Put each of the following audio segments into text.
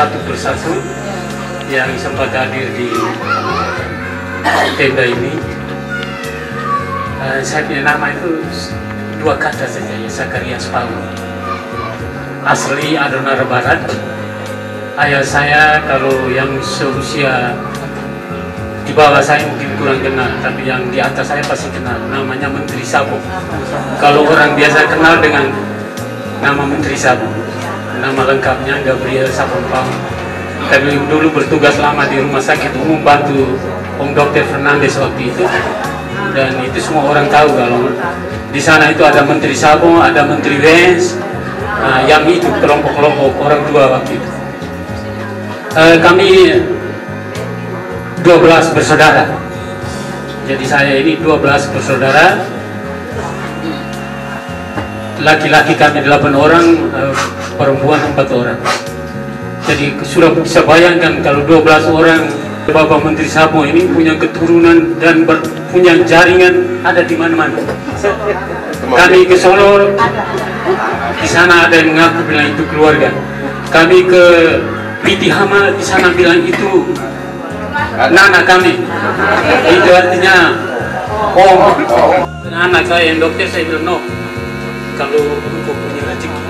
satu persatu yang sempat hadir di tenda ini. Saya punya nama itu 2 kata saja, ya, Zakarias Paul. Asli Adonara Barat. Ayah saya kalau yang seusia di bawah saya mungkin kurang kenal, tapi yang di atas saya pasti kenal. Namanya Menteri Sabo. Kalau orang biasa kenal dengan nama Menteri Sabo. Nama lengkapnya Gabriel Sabon Paul. Kami dulu bertugas lama di rumah sakit umum bantu Om Dr. Fernandes waktu itu. Dan itu semua orang tahu kalau di sana itu ada Menteri Sabo, ada Menteri Wens, yang itu kelompok-kelompok orang tua waktu itu. Kami 12 bersaudara. Jadi saya ini 12 bersaudara. Laki-laki kami 8 orang, perempuan 4 orang. Jadi sudah bisa bayangkan kalau 12 orang Bapak Menteri Sabo ini punya keturunan dan punya jaringan ada di mana-mana. Kami ke Solo, di sana ada yang mengaku bilang itu keluarga. Kami ke Pitihama, di sana bilang itu nana kami. Itu artinya om. Anak saya yang dokter, saya bilang no. Kalau engkau punya rezeki,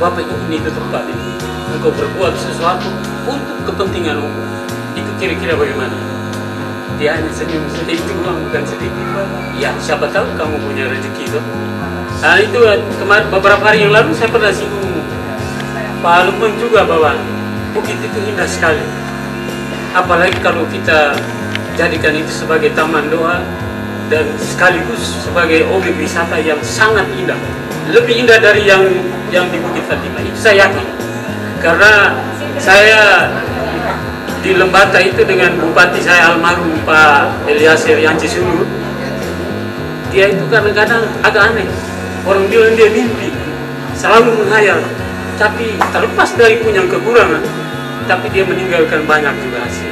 Bapak ini itu tempat ini. Engkau berbuat sesuatu untuk kepentingan umum. Itu kira-kira bagaimana? Dia hanya senyum sedikit, bukan sedikit. Ya, siapa tahu kamu punya rezeki itu. Nah itu kemarin beberapa hari yang lalu saya pernah singgung Pak Lukman juga bahwa bukit itu indah sekali. Apalagi kalau kita jadikan itu sebagai taman doa dan sekaligus sebagai objek wisata yang sangat indah. Lebih indah dari yang di Bukit Fatimah, itu saya yakin. Karena saya di Lembata itu dengan bupati saya almarhum Pak Eliasir Yanci Sulu, dia itu kadang-kadang agak aneh. Orang bilang dia mimpi, selalu menghayal, tapi terlepas dari punya kekurangan, tapi dia meninggalkan banyak juga hasil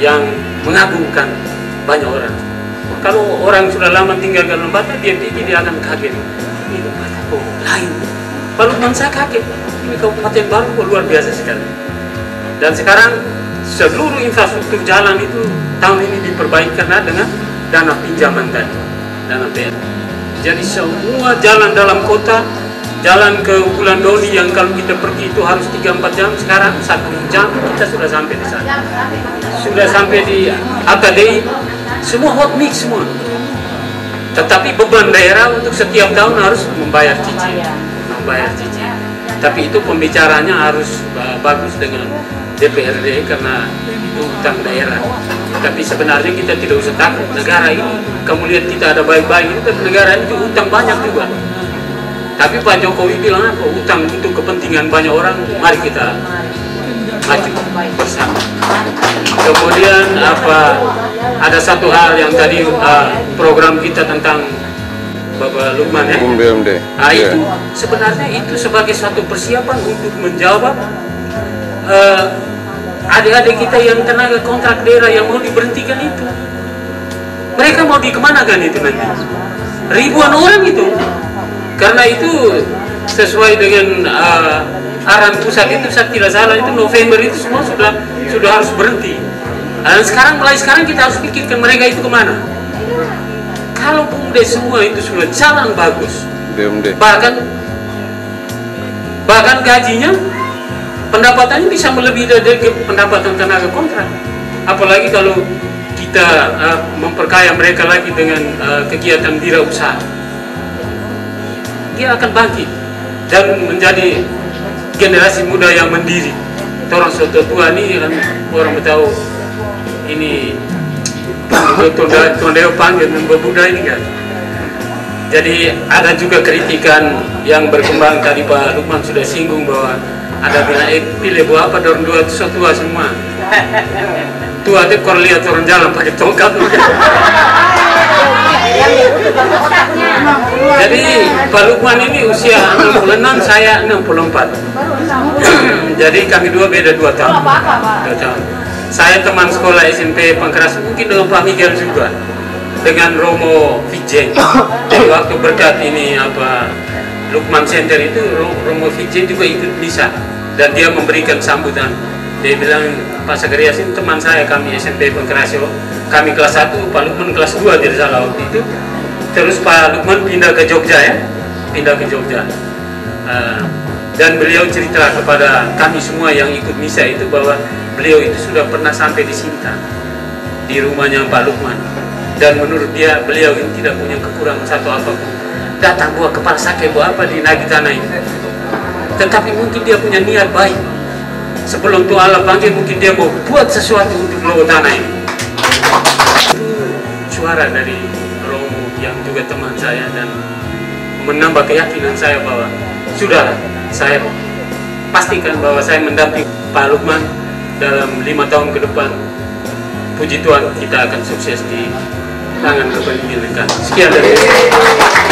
yang mengagumkan banyak orang. Kalau orang sudah lama tinggalkan Lembata, dia pikir dia akan kaget. Ini Lembata kok lain. Pak Lukman saya kaget. Ini kabupaten baru kok luar biasa sekali. Dan sekarang seluruh infrastruktur jalan itu tahun ini diperbaiki karena dengan dana pinjaman tadi, dana BR. Jadi semua jalan dalam kota, jalan ke Bulan Doli yang kalau kita pergi itu harus 3-4 jam, sekarang 1 jam kita sudah sampai di sana. Sudah sampai di AKDI, semua hot mix semua. Tetapi beban daerah untuk setiap tahun harus membayar cicil. Tapi itu pembicaranya harus bagus dengan DPRD karena itu utang daerah. Tapi sebenarnya kita tidak usah takut. Negara ini, kamu lihat kita ada baik-baik ini, tapi negara itu utang banyak juga. Tapi Pak Jokowi bilang apa? Utang untuk kepentingan banyak orang, mari kita maju bersama. Kemudian ada satu hal yang tadi program kita tentang Bapak Lukman ya. Nah, itu sebenarnya itu sebagai satu persiapan untuk menjawab adik-adik kita yang tenaga kontrak daerah yang mau diberhentikan itu. Mereka mau dikemanakan itu nanti? Ribuan orang itu. Karena itu sesuai dengan arahan pusat itu, saya tidak salah itu November itu semua sudah harus berhenti. Dan mulai sekarang kita harus pikirkan mereka itu kemana. Kalau BUMDes semua itu sudah jalan bagus, bahkan gajinya, pendapatannya bisa melebihi dari pendapatan tenaga kontrak. Apalagi kalau kita memperkaya mereka lagi dengan kegiatan wirausaha, dia akan bangkit dan menjadi generasi muda yang mandiri. Orang soto tua ini kan orang tahu ini Tondeo panggil membebuda ini kan. Jadi ada juga kritikan yang berkembang tadi Pak Lukman sudah singgung bahwa ada bilang pilih buah apa dorong dua itu tua semua. Tua itu kalau lihat orang jalan pakai tongkat. Jadi Pak Lukman ini usia 66, saya 64. Jadi kami dua beda 2 tahun. 2 tahun. Saya teman sekolah SMP Pangkeras, mungkin dengan Pak Miguel juga, dengan Romo Vijen. Jadi waktu berkat ini Lukman Center itu Romo Vijen juga ikut bisa dan dia memberikan sambutan. Dia bilang, Pak Sagarias ini teman saya, kami SMP Pengkerasio, kami kelas 1, Pak Lukman kelas 2 tidak salah waktu itu. Terus Pak Lukman pindah ke Jogja ya, pindah ke Jogja. Dan beliau cerita kepada kami semua yang ikut misa itu bahwa beliau itu sudah pernah sampai di Sinta, di rumahnya Pak Lukman. Dan menurut dia, beliau ini tidak punya kekurangan satu apapun. Datang buah kepala sakit, buah apa di Nagi Tanah ini. Tetapi mungkin dia punya niat baik. Sebelum Tuhan Allah panggil, mungkin dia mau buat sesuatu untuk Logo Tanah ini. Itu suara dari Romo yang juga teman saya dan menambah keyakinan saya bahwa sudah, saya pastikan bahwa saya mendampingi Pak Lukman dalam 5 tahun ke depan. Puji Tuhan, kita akan sukses di tangan kepemimpinan. Sekian dari saya.